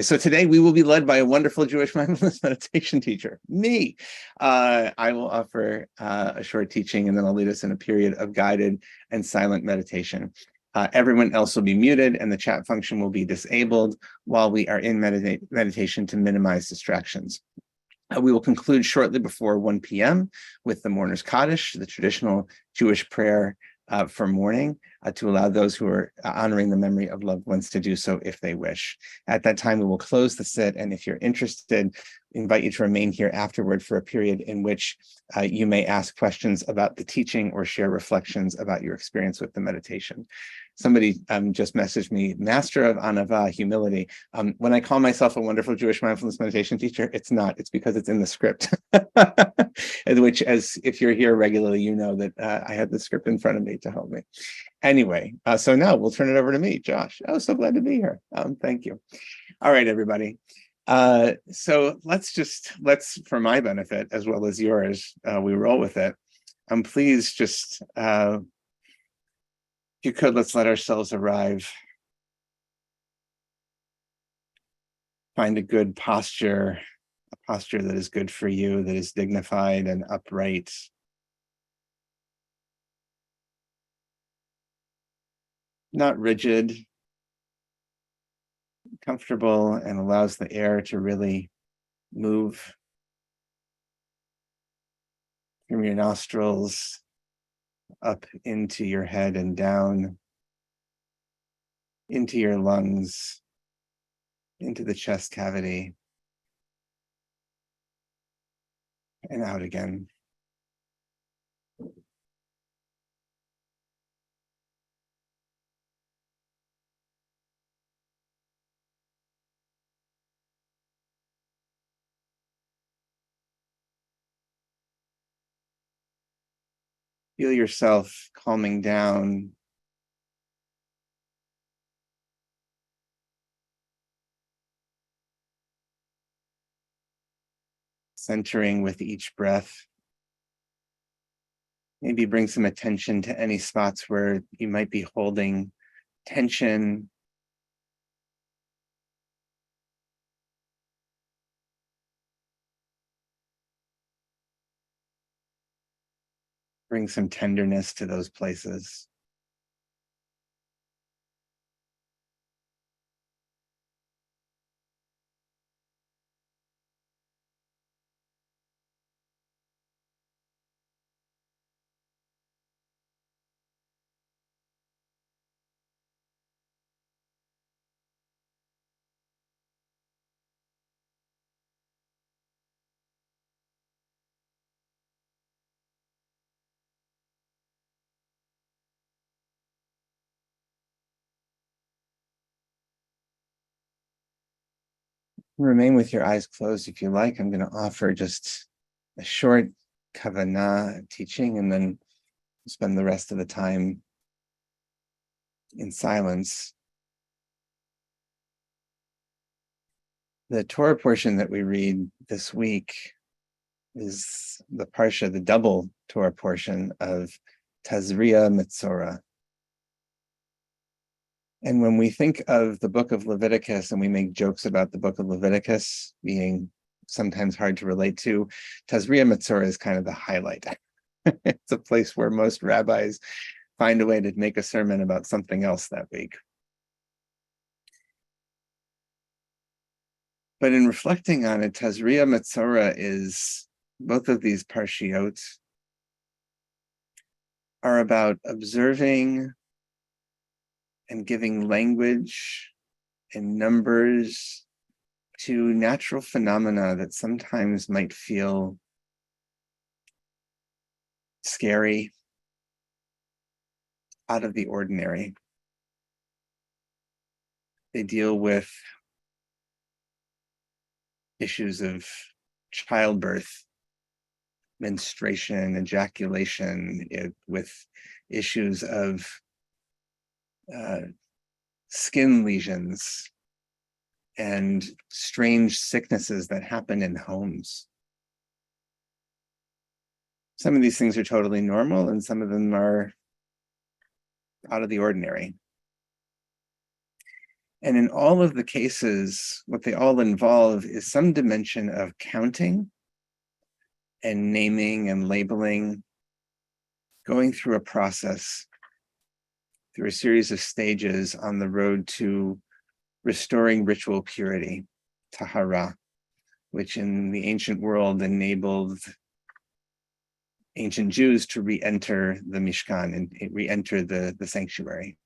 So today we will be led by a wonderful Jewish mindfulness meditation teacher, me. I will offer a short teaching, and then I'll lead us in a period of guided and silent meditation. Everyone else will be muted, and the chat function will be disabled while we are in meditation to minimize distractions. We will conclude shortly before 1 p.m. with the Mourner's Kaddish, the traditional Jewish prayer for mourning, to allow those who are honoring the memory of loved ones to do so if they wish. At that time, we will close the sit, and if you're interested, invite you to remain here afterward for a period in which you may ask questions about the teaching or share reflections about your experience with the meditation. Somebody just messaged me, Master of Anava, humility. When I call myself a wonderful Jewish mindfulness meditation teacher, it's not. It's because it's in the script, which, as if you're here regularly, you know that I had the script in front of me to help me. Anyway, so now we'll turn it over to me, Josh. I was so glad to be here. Thank you. All right, everybody. So let's, for my benefit, as well as yours, we roll with it. Please just, if you could, let's let ourselves arrive. Find a good posture, a posture that is good for you, that is dignified and upright. Not rigid, comfortable, and allows the air to really move from your nostrils up into your head and down into your lungs, into the chest cavity, and out again. Feel yourself calming down, centering with each breath. Maybe bring some attention to any spots where you might be holding tension. Bring some tenderness to those places. Remain with your eyes closed if you like. I'm going to offer just a short kavanah teaching, and then spend the rest of the time in silence. The Torah portion that we read this week is the parsha, the double Torah portion of Tazria Metzora. And when we think of the book of Leviticus and we make jokes about the book of Leviticus being sometimes hard to relate to, Tazria Metzora is kind of the highlight. It's a place where most rabbis find a way to make a sermon about something else that week. But in reflecting on it, Tazria Metzora is, both of these parshiot are about observing and giving language and numbers to natural phenomena that sometimes might feel scary, out of the ordinary. They deal with issues of childbirth, menstruation, ejaculation, with issues of skin lesions and strange sicknesses that happen in homes. Some of these things are totally normal, and some of them are out of the ordinary. And in all of the cases, what they all involve is some dimension of counting and naming and labeling, going through a process, through a series of stages on the road to restoring ritual purity, tahara, which in the ancient world enabled ancient Jews to re-enter the Mishkan and re-enter the sanctuary.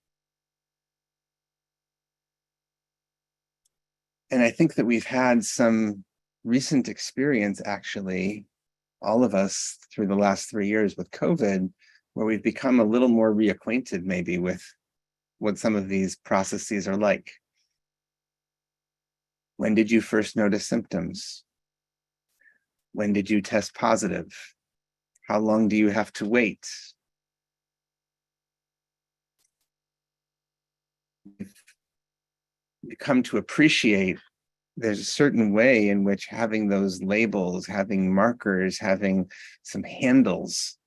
And I think that we've had some recent experience, actually, all of us through the last 3 years with COVID, where we've become a little more reacquainted maybe with what some of these processes are like. When did you first notice symptoms? When did you test positive? How long do you have to wait? You come to appreciate there's a certain way in which having those labels, having markers, having some handles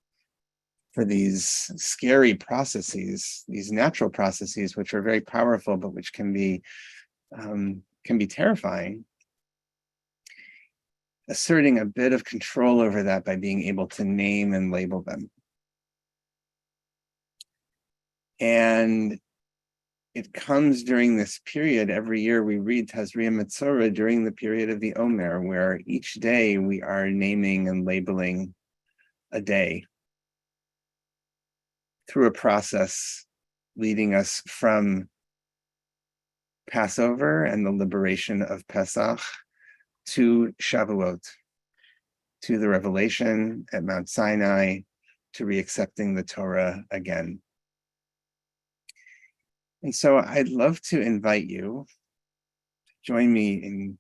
for these scary processes, these natural processes, which are very powerful, but which can be terrifying. Asserting a bit of control over that by being able to name and label them. And it comes during this period. Every year we read Tazria Metzora during the period of the Omer, where each day we are naming and labeling a day through a process leading us from Passover and the liberation of Pesach to Shavuot, to the revelation at Mount Sinai, to reaccepting the Torah again. And so I'd love to invite you to join me in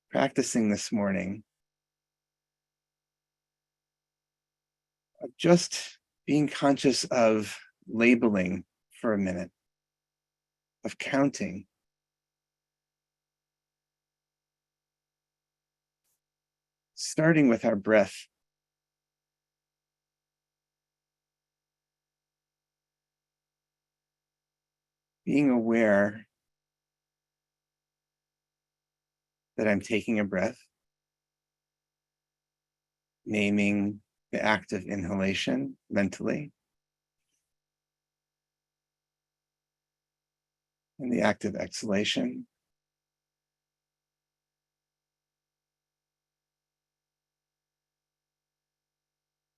practicing this morning of just being conscious of labeling for a minute, of counting, starting with our breath. Being aware that I'm taking a breath, naming the act of inhalation mentally, and the act of exhalation.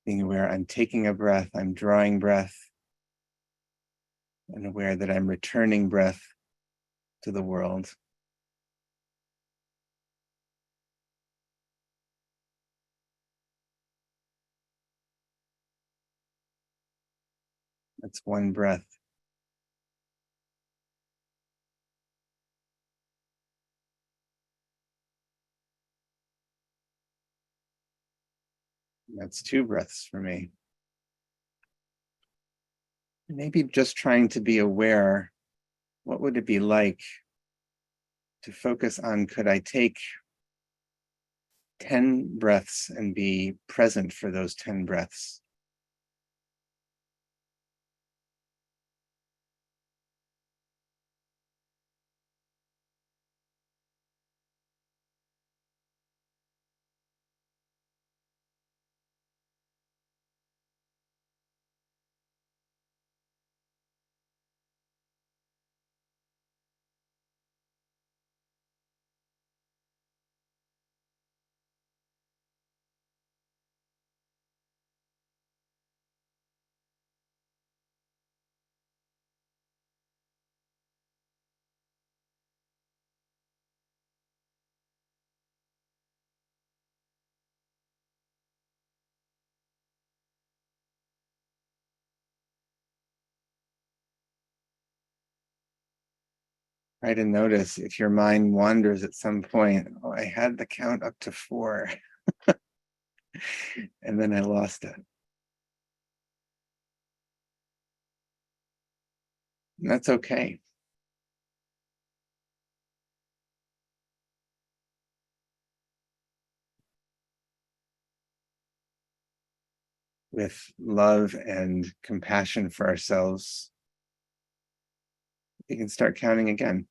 Being aware I'm taking a breath, I'm drawing breath, and aware that I'm returning breath to the world. That's one breath. That's two breaths for me. Maybe just trying to be aware, what would it be like to focus on, could I take 10 breaths and be present for those 10 breaths? Try to notice if your mind wanders at some point. Oh, I had the count up to 4, and then I lost it. And that's okay. With love and compassion for ourselves, we can start counting again.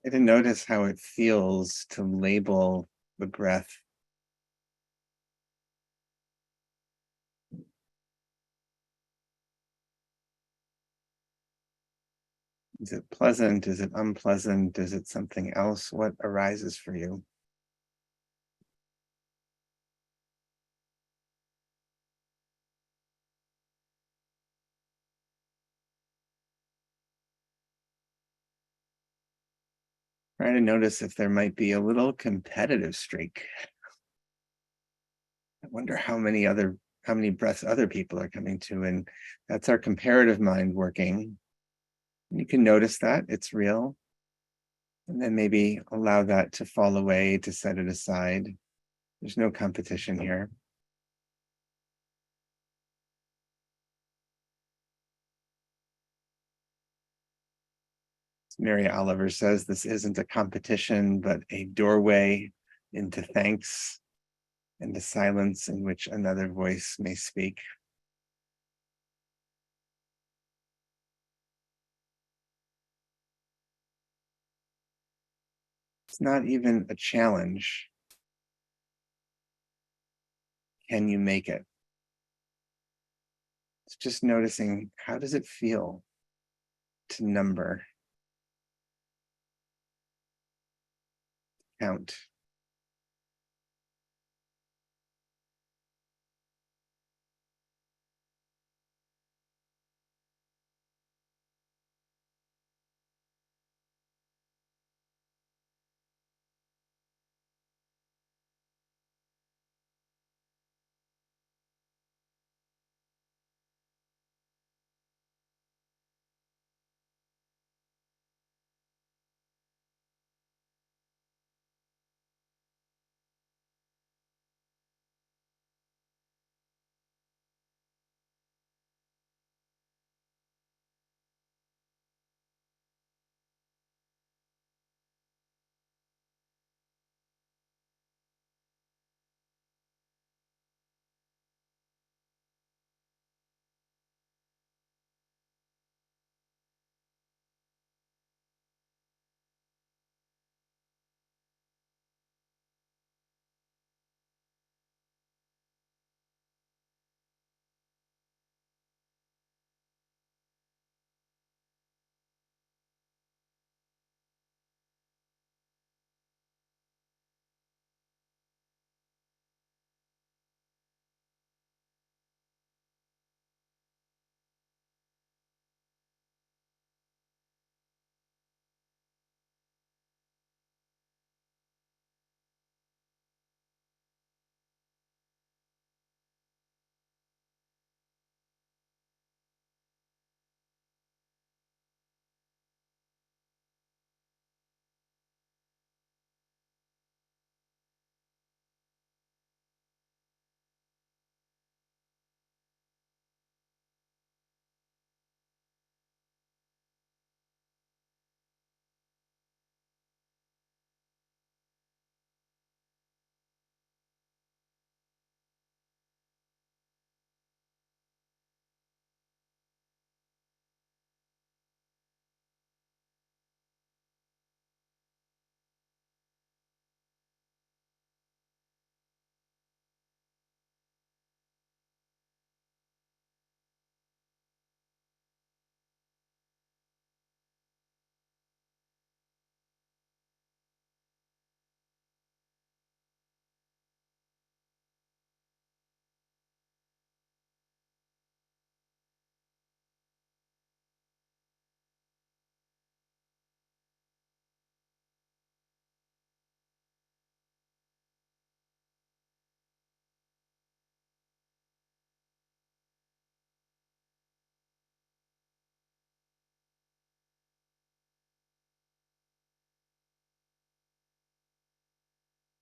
I didn't notice how it feels to label the breath. Is it pleasant? Is it unpleasant? Is it something else? What arises for you? Try to notice if there might be a little competitive streak. I wonder how many breaths other people are coming to, and that's our comparative mind working. You can notice that it's real, and then maybe allow that to fall away, to set it aside. There's no competition here. As Mary Oliver says, this isn't a competition, but a doorway into thanks and the silence in which another voice may speak. It's not even a challenge. Can you make it? It's just noticing, how does it feel to number, count?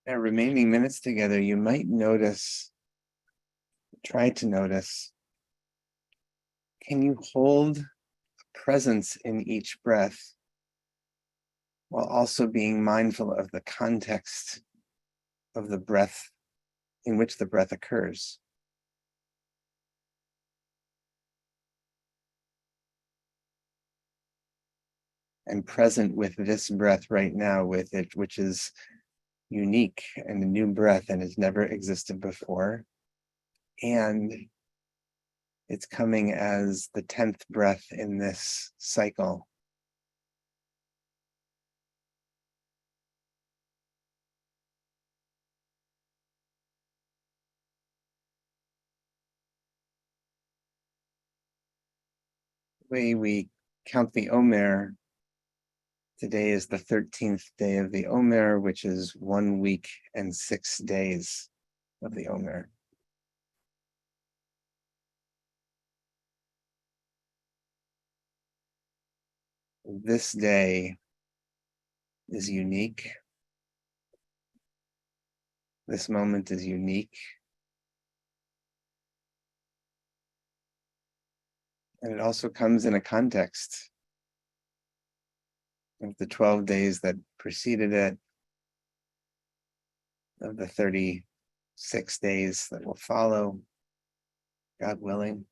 Our remaining minutes together, you might notice, try to notice, can you hold presence in each breath while also being mindful of the context of the breath in which the breath occurs? and present with this breath right now, with it, which is unique and a new breath and has never existed before. And it's coming as the 10th breath in this cycle. The way we count the Omer, today is the 13th day of the Omer, which is 1 week and 6 days of the Omer. This day is unique. This moment is unique. And it also comes in a context of the 12 days that preceded it, of the 36 days that will follow, God willing.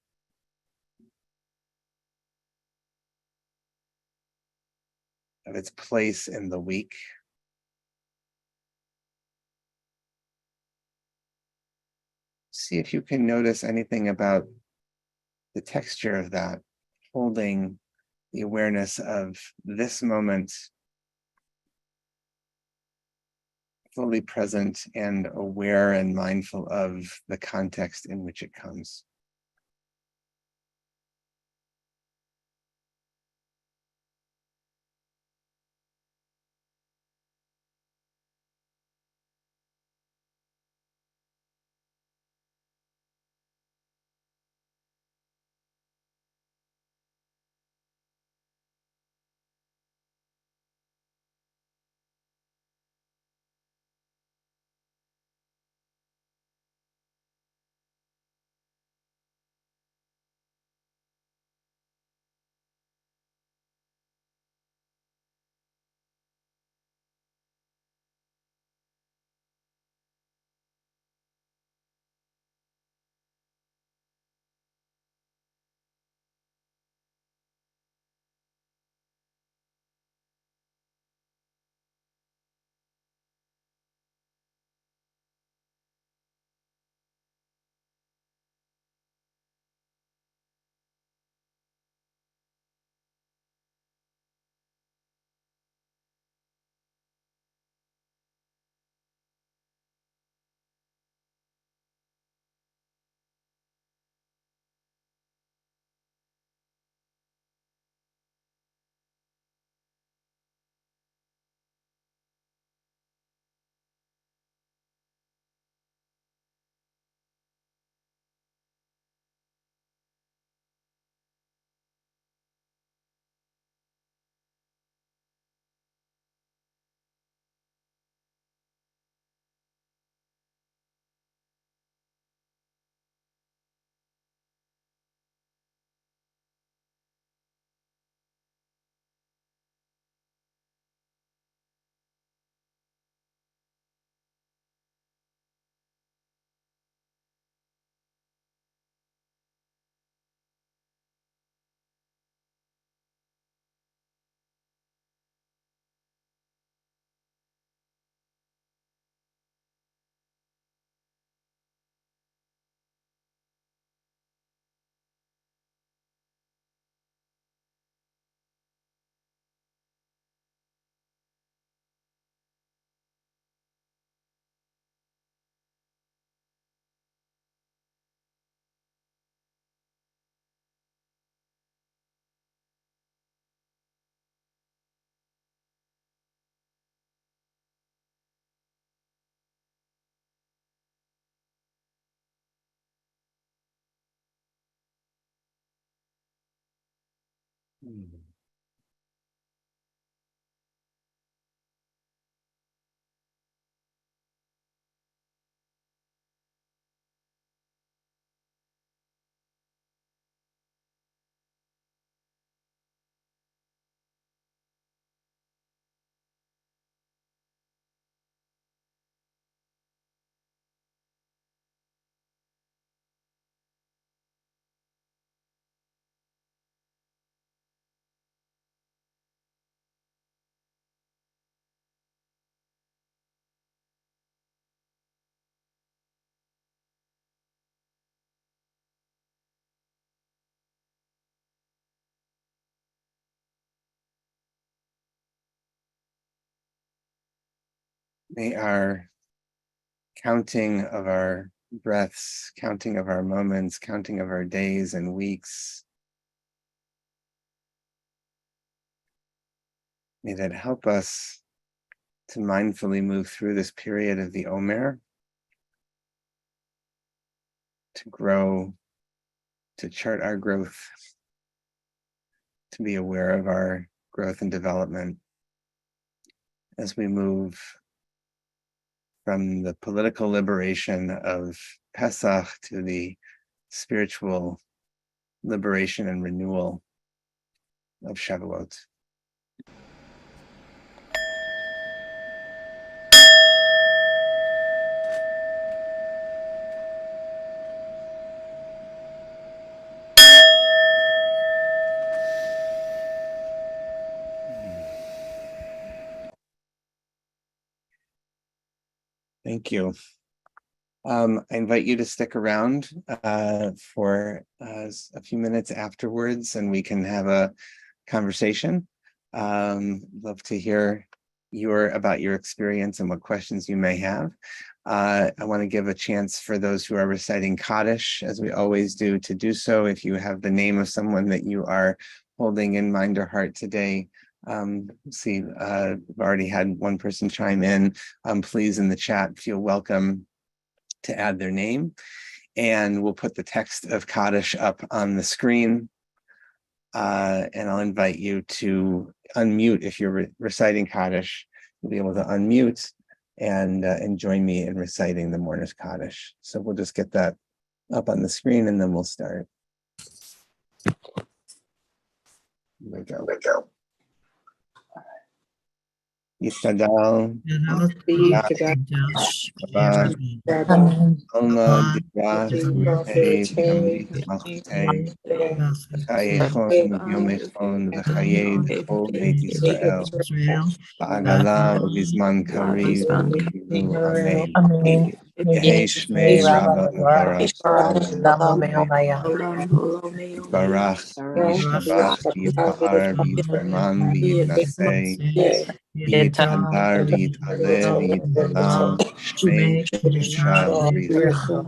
Of its place in the week. See if you can notice anything about the texture of that, holding the awareness of this moment fully present and aware and mindful of the context in which it comes. may our counting of our breaths, counting of our moments, counting of our days and weeks, may that help us to mindfully move through this period of the Omer, to grow, to chart our growth, to be aware of our growth and development as we move from the political liberation of Pesach to the spiritual liberation and renewal of Shavuot. Thank you. I invite you to stick around for a few minutes afterwards, and we can have a conversation. Love to hear about your experience and what questions you may have. I want to give a chance for those who are reciting Kaddish, as we always do, to do so. If you have the name of someone that you are holding in mind or heart today, we've already had one person chime in. Please, in the chat, feel welcome to add their name, and we'll put the text of Kaddish up on the screen. And I'll invite you to unmute if you're reciting Kaddish. You'll be able to unmute and join me in reciting the Mourner's Kaddish. So we'll just get that up on the screen and then we'll start. Here we go. Yistadal, Alma Divat, Hey, Tamrit Malchutei, Chayechon, Yomechon, V'chayed, Chol Beit Yisrael, Ba'agala, V'zman Kariv, V'yiru Amen. Yehei Shmei Rabba Barak, Barach, V'yishtabach, V'yitba'ar, V'yitzaman, V'yitnaseh, V'yitadar, V'yit'aleh, V'yit'alal, Shmei Yishal B'Yisrael.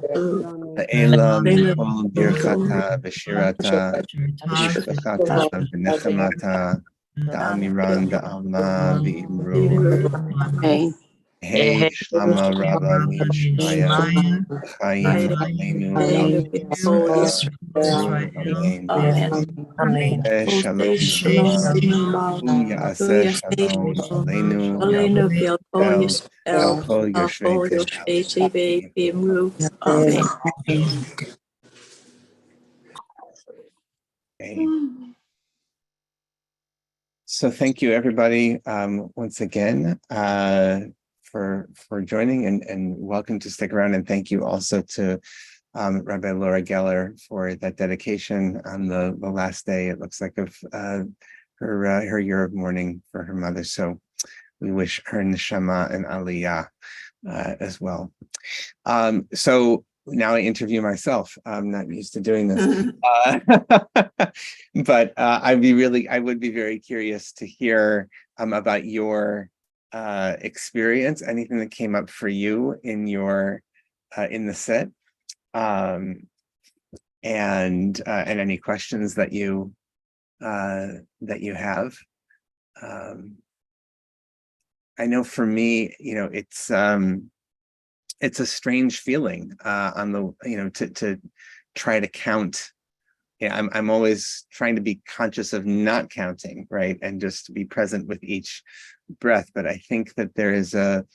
Ha'ela Mikol Birchata V'Shirata V'Shvachata V'Nechemata Da'amiran Da'alma V'Imru Hey Shlama Rabba Miyishmaya Chayim Aleinu Yisrael Amen. Shalom Ya'aseh Shalom Aleinu V'Al Kol Yoshvei Teivel. Amen. Okay. So thank you, everybody, once again for joining, and welcome to stick around. And thank you also to Rabbi Laura Geller for that dedication on the last day, it looks like, of her year of mourning for her mother. So we wish her neshama and aliyah as well. So now I interview myself. I'm not used to doing this, but I would be very curious to hear about your experience, anything that came up for you in the set, and any questions that you have. I know for me, it's a strange feeling to try to count. Yeah, I'm always trying to be conscious of not counting, right, and just to be present with each breath. But I think that the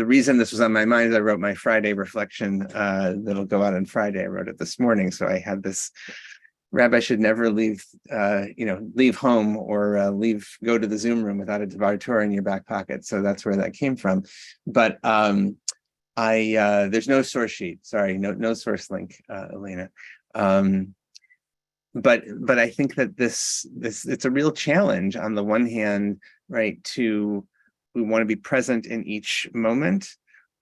reason this was on my mind is I wrote my Friday reflection that'll go out on Friday. I wrote it this morning, so I had this. Rabbi should never leave home or go to the Zoom room without a Devar Torah in your back pocket. So that's where that came from. But there's no source sheet. Sorry, no source link, Elena. But I think that this it's a real challenge on the one hand, right? We want to be present in each moment.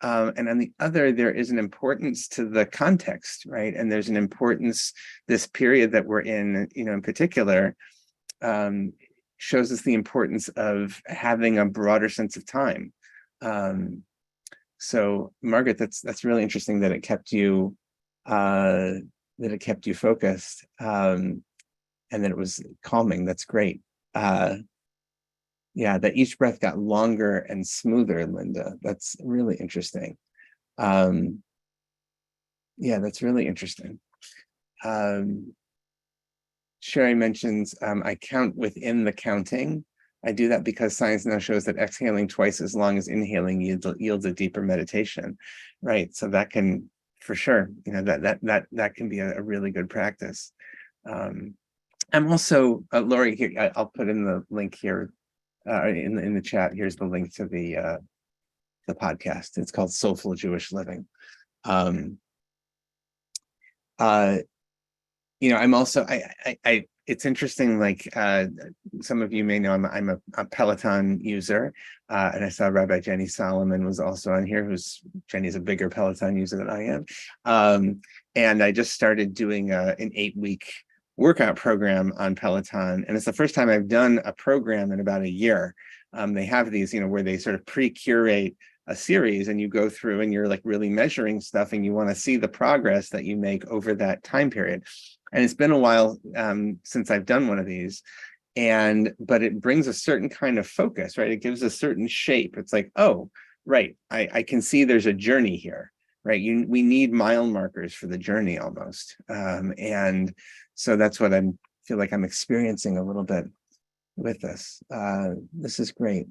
And on the other, there is an importance to the context, right? And there's an importance, this period that we're in particular, shows us the importance of having a broader sense of time. So Margaret, that's really interesting that it kept you focused, and that it was calming. That's great. Yeah, that each breath got longer and smoother, Linda. That's really interesting. Yeah, that's really interesting. Sherry mentions, I count within the counting. I do that because science now shows that exhaling twice as long as inhaling yields a deeper meditation, right? So that can, for sure, that can be a really good practice. I'm also, Lori, here, I'll put in the link here in the chat. Here's the link to the podcast. It's called Soulful Jewish Living. I'm also, it's interesting, like some of you may know, I'm a Peloton user, and I saw Rabbi Jenny Solomon was also on here, Jenny's a bigger Peloton user than I am. And I just started doing an 8-week workout program on Peloton. And it's the first time I've done a program in about a year. They have these, where they sort of pre-curate a series and you go through and you're like really measuring stuff and you want to see the progress that you make over that time period. And it's been a while since I've done one of these, but it brings a certain kind of focus, right? It gives a certain shape. It's like, oh, right, I can see there's a journey here, right? We need mile markers for the journey almost. And so that's what I feel like I'm experiencing a little bit with this. This is great.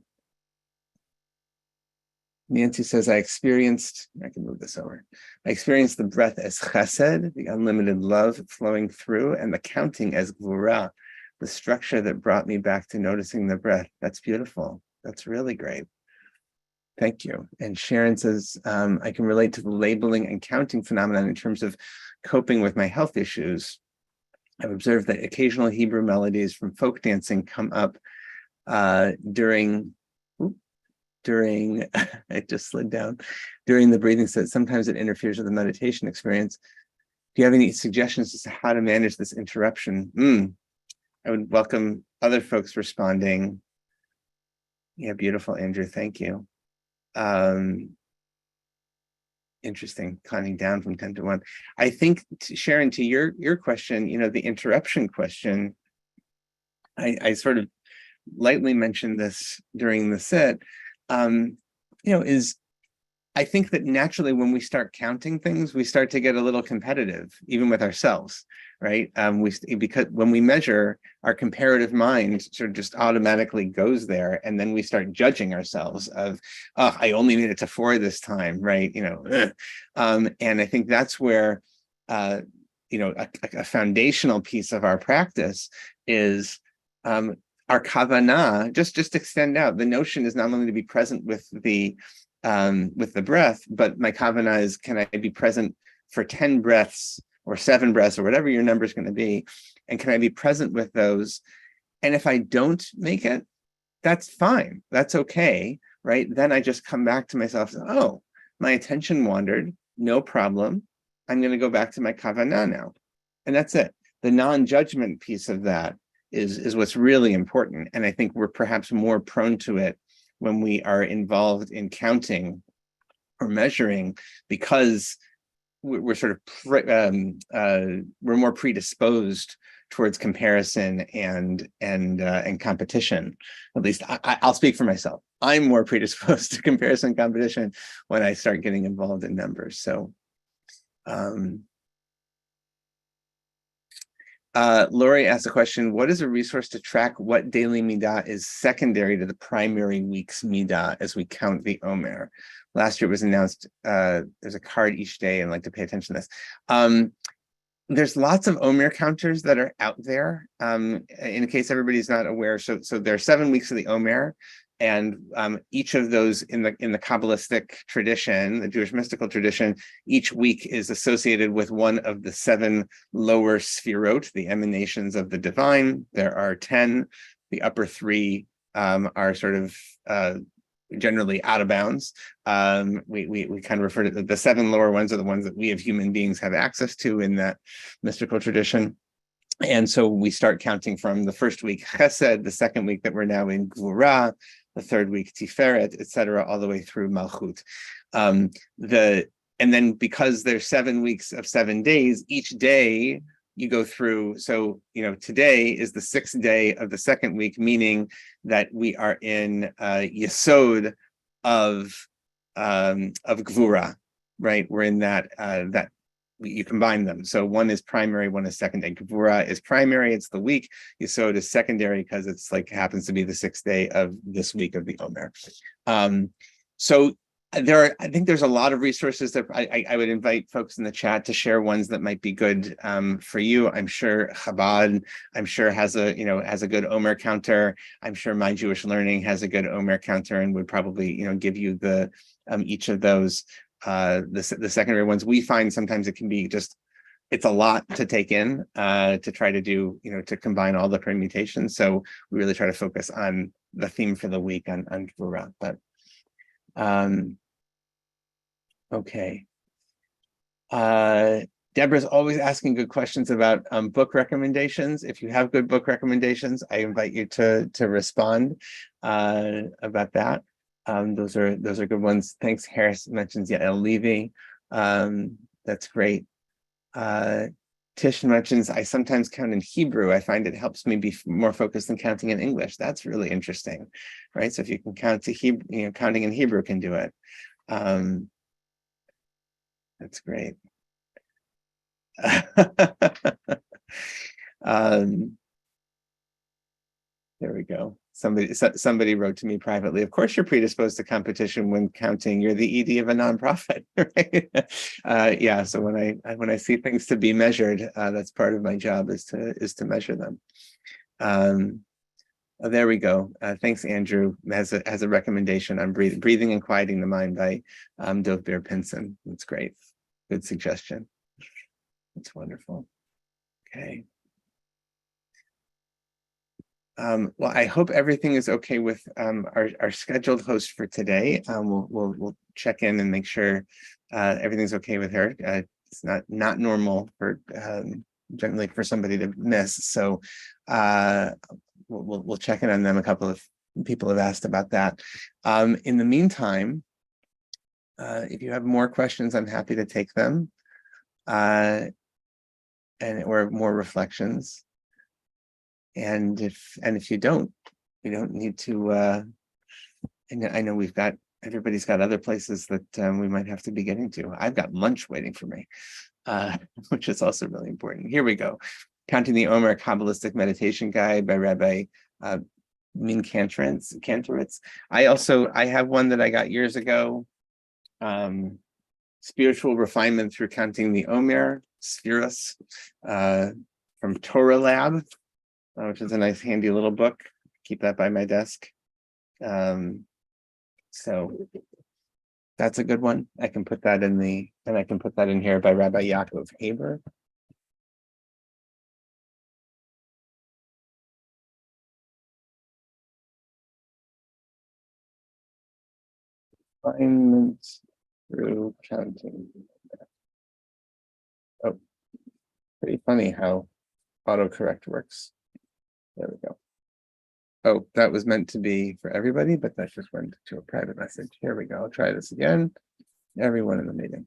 Nancy says, I can move this over. I experienced the breath as chesed, the unlimited love flowing through, and the counting as gvura, the structure that brought me back to noticing the breath. That's beautiful. That's really great. Thank you. And Sharon says, I can relate to the labeling and counting phenomenon in terms of coping with my health issues. I've observed that occasional Hebrew melodies from folk dancing come up during it just slid down during the breathing set. Sometimes it interferes with the meditation experience. Do you have any suggestions as to how to manage this interruption? I would welcome other folks responding. Yeah, beautiful, Andrew. Thank you. Interesting, climbing down from 10 to 1. I think, Sharon, to your question, the interruption question, I sort of lightly mentioned this during the set. I think that naturally when we start counting things, we start to get a little competitive, even with ourselves, right? Because when we measure, our comparative mind sort of just automatically goes there, and then we start judging ourselves of, oh, I only made it to 4 this time, right? And I think that's where, a foundational piece of our practice is our kavanah, just extend out. The notion is not only to be present with the breath, but my kavanah is, can I be present for 10 breaths or 7 breaths or whatever your number is going to be, and can I be present with those? And if I don't make it, that's fine. That's okay, right? Then I just come back to myself. Oh, my attention wandered. No problem. I'm going to go back to my kavanah now, and that's it. The non-judgment piece of that is what's really important. And I think we're perhaps more prone to it when we are involved in counting or measuring, because we're sort of we're more predisposed towards comparison and competition. At least I'll speak for myself. I'm more predisposed to comparison and competition when I start getting involved in numbers. So Lori asked a question, what is a resource to track what daily midah is secondary to the primary week's midah as we count the Omer? Last year it was announced there's a card each day, and I like to pay attention to this. There's lots of Omer counters that are out there. In case everybody's not aware, so there are 7 weeks of the Omer, and each of those in the Kabbalistic tradition, the Jewish mystical tradition, each week is associated with one of the 7 lower sfirot, the emanations of the divine. There are 10. The upper 3 are sort of generally out of bounds. We kind of refer to the 7 lower ones are the ones that we as human beings have access to in that mystical tradition. And so we start counting from the first week Chesed, the second week that we're now in Gvura, the third week Tiferet, etc., all the way through Malchut. And then because there's 7 weeks of 7 days, each day you go through. So today is the 6th day of the second week, meaning that we are in Yesod of Gvura, right? We're in that you combine them. So one is primary, one is secondary. Gvura is primary, it's the week. Yesod is secondary because it's like happens to be the 6th day of this week of the Omer. So I think there's a lot of resources that I would invite folks in the chat to share ones that might be good for you. I'm sure Chabad, has a good Omer counter. I'm sure My Jewish Learning has a good Omer counter and would probably give you the each of those. The secondary ones we find sometimes it can be it's a lot to take in to try to do to combine all the permutations. So we really try to focus on the theme for the week on Gvura. But okay. Deborah's always asking good questions about book recommendations. If you have good book recommendations, I invite you to respond about that. Those are good ones. Thanks. Harris mentions Yael Levy. That's great. Tish mentions I sometimes count in Hebrew. I find it helps me be more focused than counting in English. That's really interesting, right? So if you can count to Hebrew, counting in Hebrew can do it. That's great. There we go. Somebody wrote to me privately, of course you're predisposed to competition when counting. You're the ED of a nonprofit, right? Yeah, so when I see things to be measured, that's part of my job is to measure them. Oh, there we go. Thanks, Andrew. Has a recommendation on breathing and quieting the mind by Dov Bir Pinson. That's great. Good suggestion. That's wonderful. Okay. Well, I hope everything is okay with our scheduled host for today. We'll check in and make sure everything's okay with her. It's not normal for generally for somebody to miss. So we'll check in on them. A couple of people have asked about that. In the meantime, if you have more questions, I'm happy to take them, or more reflections. And if you don't, we don't need to. I know everybody's got other places that we might have to be getting to. I've got lunch waiting for me, which is also really important. Here we go. Counting the Omer, Kabbalistic Meditation Guide by Rabbi Min Kantorowitz. I have one that I got years ago. Spiritual Refinement Through Counting the Omer, Spheros, from Torah Lab, which is a nice handy little book. Keep that by my desk. So that's a good one. I can put that in here by Rabbi Yaakov Haber. Refinement through counting. Oh, pretty funny how autocorrect works. There we go. Oh, that was meant to be for everybody, but that just went to a private message. Here we go. I'll try this again. Everyone in the meeting.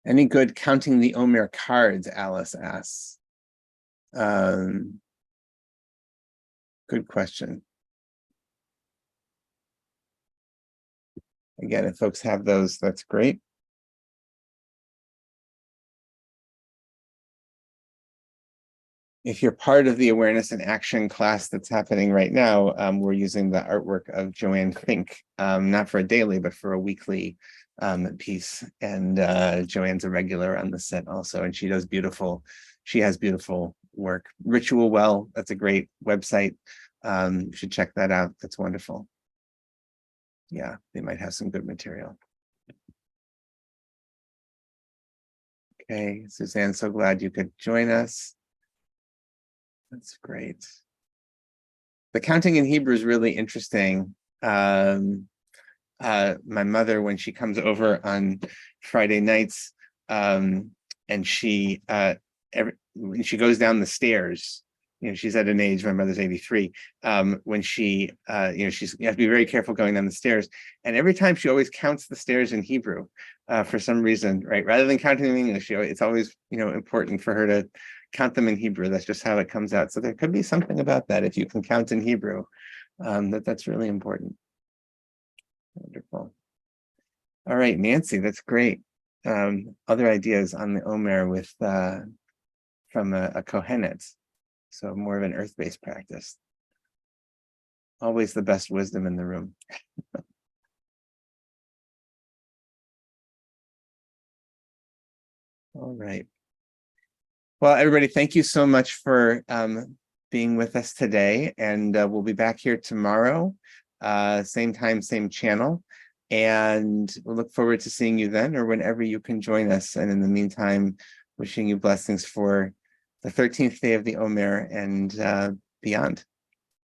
Any good counting the Omer cards, Alice asks. Good question. Again, if folks have those, that's great. If you're part of the awareness and action class that's happening right now, we're using the artwork of Joanne Fink, not for a daily, but for a weekly piece. And Joanne's a regular on the set also, and she has beautiful work. Ritual Well, that's a great website. You should check that out. That's wonderful. Yeah, they might have some good material. Okay, Suzanne, so glad you could join us. That's great. The counting in Hebrew is really interesting. My mother, when she comes over on Friday nights, and when she goes down the stairs, she's at an age, my mother's 83, when she you have to be very careful going down the stairs, and every time she always counts the stairs in Hebrew, for some reason, right, rather than counting them in English. It's always important for her to count them in Hebrew. That's just how it comes out. So there could be something about that, if you can count in Hebrew, that's really important. Wonderful. All right, Nancy, that's great. Other ideas on the Omer with from a Kohenet, so more of an earth-based practice. Always the best wisdom in the room. All right. Well, everybody, thank you so much for being with us today, and we'll be back here tomorrow, same time, same channel, and we'll look forward to seeing you then, or whenever you can join us. And in the meantime, wishing you blessings for the 13th day of the Omer and beyond.